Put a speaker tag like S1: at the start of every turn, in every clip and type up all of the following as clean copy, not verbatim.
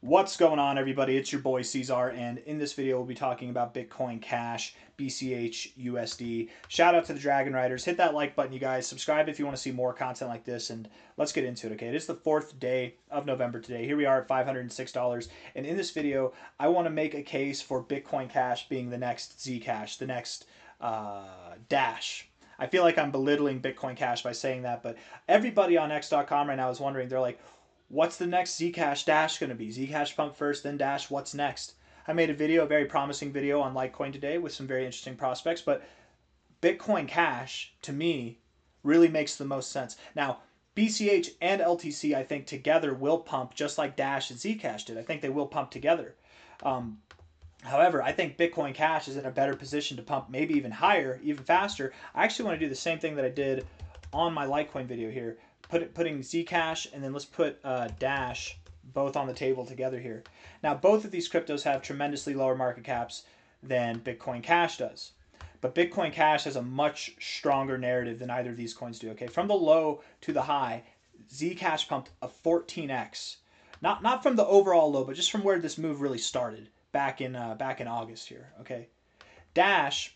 S1: What's going on, everybody? It's your boy C-Zar, and in this video we'll be talking about Bitcoin Cash, BCH, USD. Shout out to the Dragon Riders. Hit that like button, you guys. Subscribe if you want to see more content like this, and let's get into it, okay? It is the 4th day of November today. Here we are at $506, and in this video, I want to make a case for Bitcoin Cash being the next Zcash, the next Dash. I feel like I'm belittling Bitcoin Cash by saying that, but everybody on X.com right now is wondering, they're like, what's the next Zcash Dash going to be? Zcash pump first, then Dash. What's next? I made a very promising video on Litecoin today with some very interesting prospects, but Bitcoin Cash, to me, really makes the most sense. Now, BCH and LTC, I think, together will pump just like Dash and Zcash did. I think they will pump together. However, I think Bitcoin Cash is in a better position to pump maybe even higher, even faster. I actually want to do the same thing that I did on my Litecoin video here. Putting Zcash and then let's put Dash both on the table together here. Now, both of these cryptos have tremendously lower market caps than Bitcoin Cash does. But Bitcoin Cash has a much stronger narrative than either of these coins do. Okay, from the low to the high, Zcash pumped a 14x. Not from the overall low, but just from where this move really started back in August here. Okay, Dash,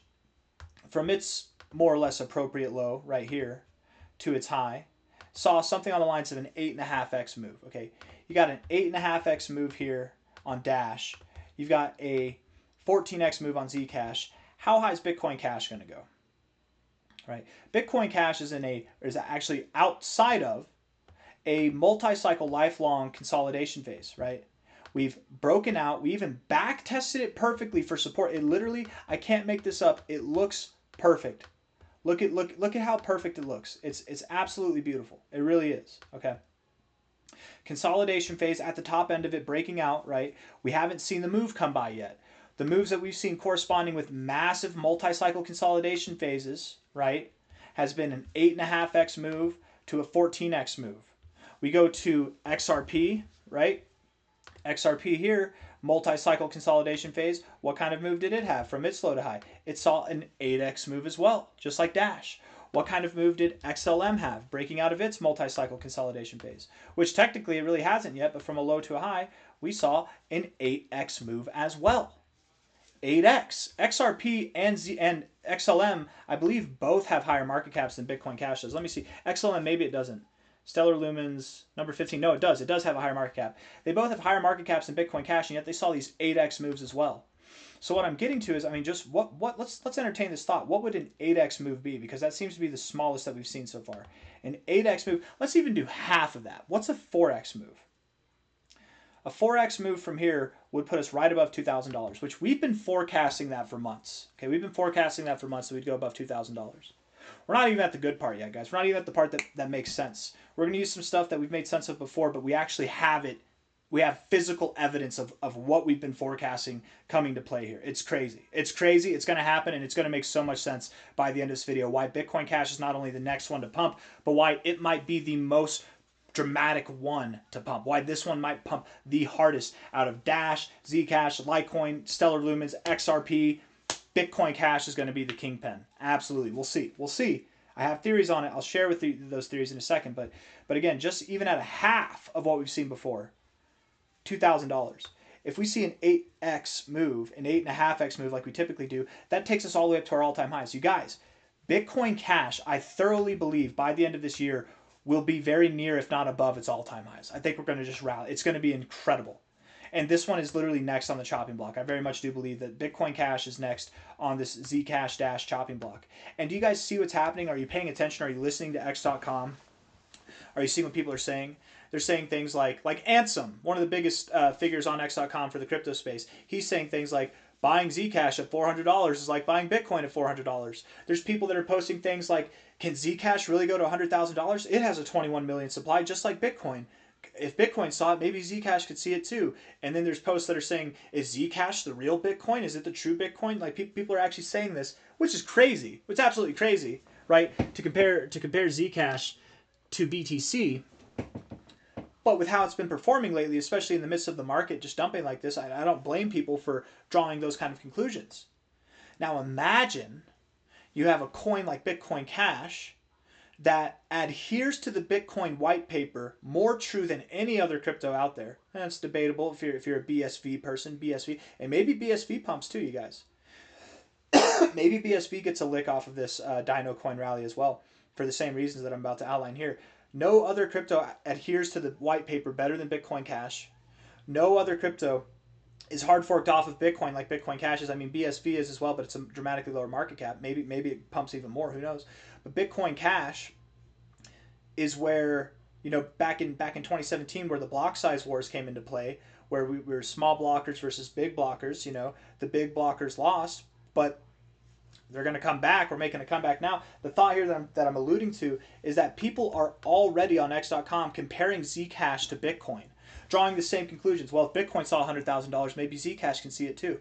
S1: from its more or less appropriate low right here to its high, saw something on the lines of an 8.5x move. Okay, you got an 8.5x move here on Dash. You've got a 14x move on Zcash. How high is Bitcoin Cash going to go? Right, Bitcoin Cash is actually outside of a multi-cycle lifelong consolidation phase. Right, we've broken out. We even back tested it perfectly for support. It literally, I can't make this up. It looks perfect. Look at how perfect it looks. It's absolutely beautiful. It really is. Okay. Consolidation phase at the top end of it, breaking out, right? We haven't seen the move come by yet. The moves that we've seen corresponding with massive multi-cycle consolidation phases, right, has been an 8.5x move to a 14x move. We go to XRP, right? XRP here, multi-cycle consolidation phase. What kind of move did it have from its low to high? It saw an 8x move as well, just like Dash. What kind of move did XLM have, breaking out of its multi-cycle consolidation phase? Which technically it really hasn't yet, but from a low to a high, we saw an 8x move as well. 8x. XRP and XLM, I believe, both have higher market caps than Bitcoin Cash does. Let me see. XLM, maybe it doesn't. Stellar Lumens, number 15. No, it does. It does have a higher market cap. They both have higher market caps than Bitcoin Cash, and yet they saw these 8x moves as well. So what I'm getting to is, I mean, just let's entertain this thought. What would an 8x move be? Because that seems to be the smallest that we've seen so far. An 8x move, let's even do half of that. What's a 4x move? A 4x move from here would put us right above $2,000, which we've been forecasting that for months. Okay, we've been forecasting that for months, so we'd go above $2,000. We're not even at the good part yet, guys. We're not even at the part that makes sense. We're going to use some stuff that we've made sense of before, but we actually have it. We have physical evidence of what we've been forecasting coming to play here. It's crazy. It's crazy. It's going to happen, and it's going to make so much sense by the end of this video why Bitcoin Cash is not only the next one to pump, but why it might be the most dramatic one to pump. Why this one might pump the hardest out of Dash, Zcash, Litecoin, Stellar Lumens, XRP. Bitcoin Cash is going to be the kingpin. Absolutely. We'll see. We'll see. I have theories on it. I'll share with you those theories in a second. But again, just even at a half of what we've seen before, $2,000. If we see an 8x move, an 8.5x move like we typically do, that takes us all the way up to our all-time highs. You guys, Bitcoin Cash, I thoroughly believe by the end of this year, will be very near, if not above, its all-time highs. I think we're going to just rally. It's going to be incredible. And this one is literally next on the chopping block. I very much do believe that Bitcoin Cash is next on this Zcash Dash chopping block. And do you guys see what's happening? Are you paying attention? Are you listening to X.com? Are you seeing what people are saying? They're saying things like Ansem, one of the biggest figures on X.com for the crypto space. He's saying things like, buying Zcash at $400 is like buying Bitcoin at $400. There's people that are posting things like, can Zcash really go to $100,000? It has a 21 million supply, just like Bitcoin. If Bitcoin saw it, maybe Zcash could see it too. And then there's posts that are saying, is Zcash the real Bitcoin? Is it the true Bitcoin? Like people are actually saying this, which is crazy. It's absolutely crazy, right? To compare Zcash to BTC. But with how it's been performing lately, especially in the midst of the market just dumping like this, I don't blame people for drawing those kind of conclusions. Now imagine you have a coin like Bitcoin Cash that adheres to the Bitcoin white paper more true than any other crypto out there. And it's debatable if you're a BSV person, BSV, and maybe BSV pumps too, you guys. Maybe BSV gets a lick off of this Dino coin rally as well, for the same reasons that I'm about to outline here. No other crypto adheres to the white paper better than Bitcoin Cash. No other crypto is hard forked off of Bitcoin like Bitcoin Cash is. I mean, BSV is as well, but it's a dramatically lower market cap. Maybe it pumps even more. Who knows? But Bitcoin Cash is where, you know, back in 2017, where the block size wars came into play, where we were small blockers versus big blockers. You know, the big blockers lost, but they're going to come back. We're making a comeback now. The thought here that I'm alluding to is that people are already on X.com comparing Zcash to Bitcoin, drawing the same conclusions. Well, if Bitcoin saw $100,000, maybe Zcash can see it too.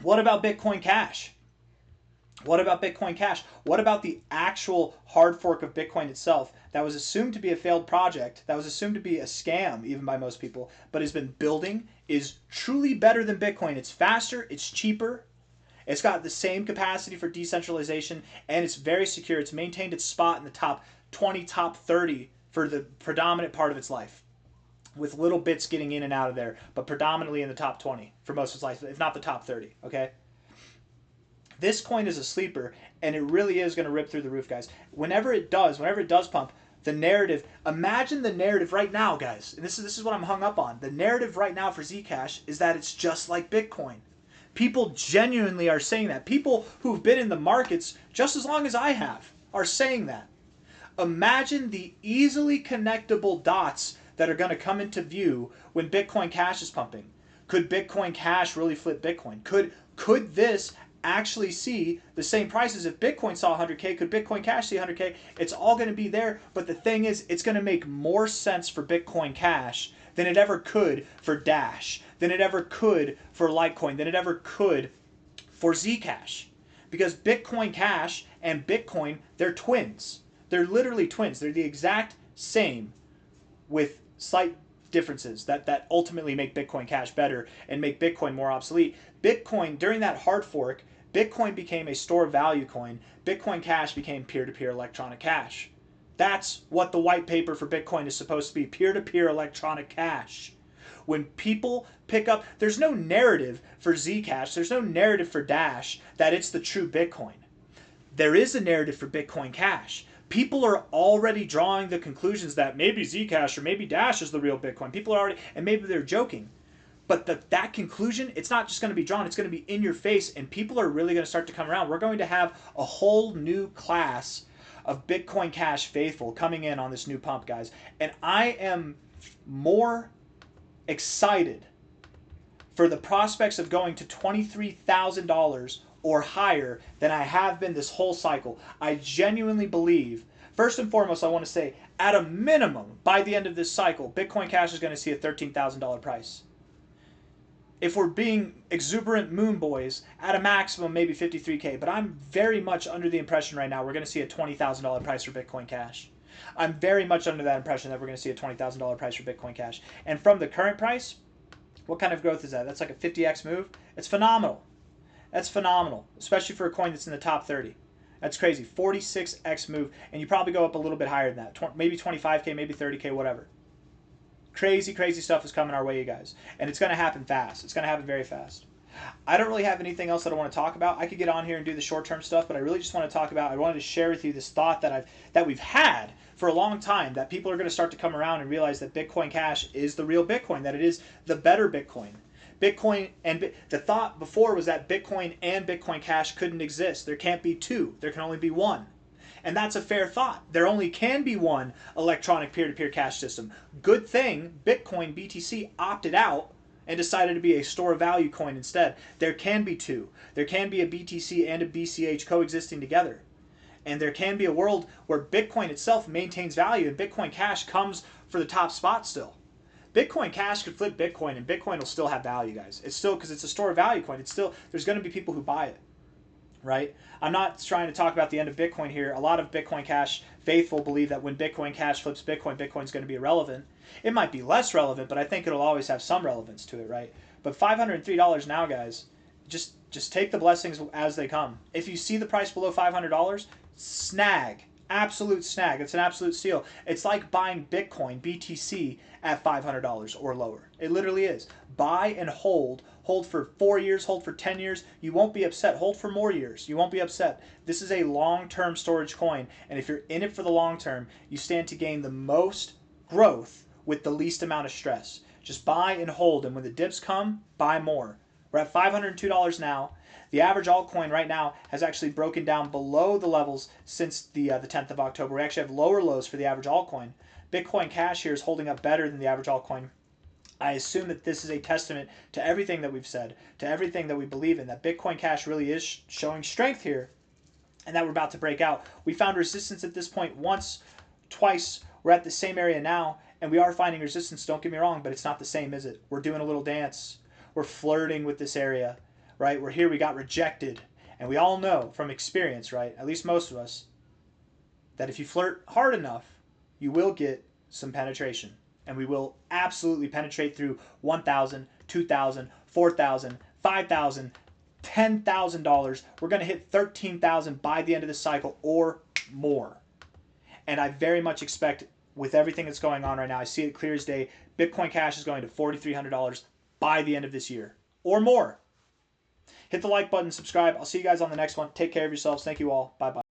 S1: What about Bitcoin Cash? What about Bitcoin Cash? What about the actual hard fork of Bitcoin itself that was assumed to be a failed project, that was assumed to be a scam even by most people, but has been building, is truly better than Bitcoin. It's faster, it's cheaper, it's got the same capacity for decentralization, and it's very secure. It's maintained its spot in the top 20, top 30 for the predominant part of its life, with little bits getting in and out of there, but predominantly in the top 20 for most of its life, if not the top 30, okay? This coin is a sleeper, and it really is going to rip through the roof, guys. Whenever it does pump, the narrative, imagine the narrative right now, guys, and this is what I'm hung up on. The narrative right now for Zcash is that it's just like Bitcoin. People genuinely are saying that. People who've been in the markets just as long as I have are saying that. Imagine the easily connectable dots that are going to come into view when Bitcoin Cash is pumping. Could Bitcoin Cash really flip Bitcoin? Could this actually see the same prices? If Bitcoin saw 100K, could Bitcoin Cash see 100K? It's all going to be there, but the thing is, it's going to make more sense for Bitcoin Cash than it ever could for Dash, than it ever could for Litecoin, than it ever could for Zcash. Because Bitcoin Cash and Bitcoin, they're twins. They're literally twins. They're the exact same with slight differences that ultimately make Bitcoin Cash better and make Bitcoin more obsolete. Bitcoin, during that hard fork, Bitcoin became a store value coin. Bitcoin Cash became peer-to-peer electronic cash. That's what the white paper for Bitcoin is supposed to be, peer-to-peer electronic cash. When people pick up, there's no narrative for Zcash, there's no narrative for Dash that it's the true Bitcoin. There is a narrative for Bitcoin Cash. People are already drawing the conclusions that maybe Zcash or maybe Dash is the real Bitcoin. People are already, and maybe they're joking. But that conclusion, it's not just going to be drawn, it's going to be in your face, and people are really going to start to come around. We're going to have a whole new class of Bitcoin Cash faithful coming in on this new pump, guys. And I am more excited for the prospects of going to $23,000 or higher than I have been this whole cycle. I genuinely believe, first and foremost, I want to say, at a minimum, by the end of this cycle, Bitcoin Cash is going to see a $13,000 price. If we're being exuberant moon boys, at a maximum, maybe 53K. But I'm very much under the impression right now we're going to see a $20,000 price for Bitcoin Cash. I'm very much under that impression that we're going to see a $20,000 price for Bitcoin Cash. And from the current price, what kind of growth is that? That's like a 50x move. It's phenomenal. That's phenomenal, especially for a coin that's in the top 30. That's crazy. 46x move, and you probably go up a little bit higher than that. Maybe 25K, maybe 30K, whatever. Crazy, crazy stuff is coming our way, you guys. And it's going to happen fast. It's going to happen very fast. I don't really have anything else that I want to talk about. I could get on here and do the short-term stuff, but I really just want to talk about, I wanted to share with you this thought that we've had for a long time, that people are going to start to come around and realize that Bitcoin Cash is the real Bitcoin, that it is the better Bitcoin. Bitcoin and the thought before was that Bitcoin and Bitcoin Cash couldn't exist. There can't be two. There can only be one. And that's a fair thought. There only can be one electronic peer-to-peer cash system. Good thing Bitcoin BTC opted out and decided to be a store of value coin instead. There can be two. There can be a BTC and a BCH coexisting together. And there can be a world where Bitcoin itself maintains value and Bitcoin Cash comes for the top spot still. Bitcoin Cash could flip Bitcoin and Bitcoin will still have value, guys. It's still, because it's a store of value coin, it's still, there's going to be people who buy it, right? I'm not trying to talk about the end of Bitcoin here. A lot of Bitcoin Cash faithful believe that when Bitcoin Cash flips Bitcoin, Bitcoin's going to be irrelevant. It might be less relevant, but I think it'll always have some relevance to it, right? But $503 now, guys, just take the blessings as they come. If you see the price below $500, snag. Absolute snag. It's an absolute steal. It's like buying Bitcoin, BTC, at $500 or lower. It literally is. Buy and hold. Hold for 4 years, hold for 10 years. You won't be upset. Hold for more years. You won't be upset. This is a long-term storage coin, and if you're in it for the long term, you stand to gain the most growth with the least amount of stress. Just buy and hold, and when the dips come, buy more. We're at $502 now. The average altcoin right now has actually broken down below the levels since the 10th of October. We actually have lower lows for the average altcoin. Bitcoin Cash here is holding up better than the average altcoin. I assume that this is a testament to everything that we've said, to everything that we believe in, that Bitcoin Cash really is showing strength here, and that we're about to break out. We found resistance at this point once, twice. We're at the same area now, and we are finding resistance, don't get me wrong, but it's not the same, is it? We're doing a little dance. We're flirting with this area, right? We're here, we got rejected. And we all know from experience, right, at least most of us, that if you flirt hard enough, you will get some penetration. And we will absolutely penetrate through $1,000, $2,000, $4,000, $5,000, $10,000. We're going to hit $13,000 by the end of the cycle or more. And I very much expect, with everything that's going on right now, I see it clear as day, Bitcoin Cash is going to $4,300 by the end of this year or more. Hit the like button, subscribe. I'll see you guys on the next one. Take care of yourselves. Thank you all. Bye-bye.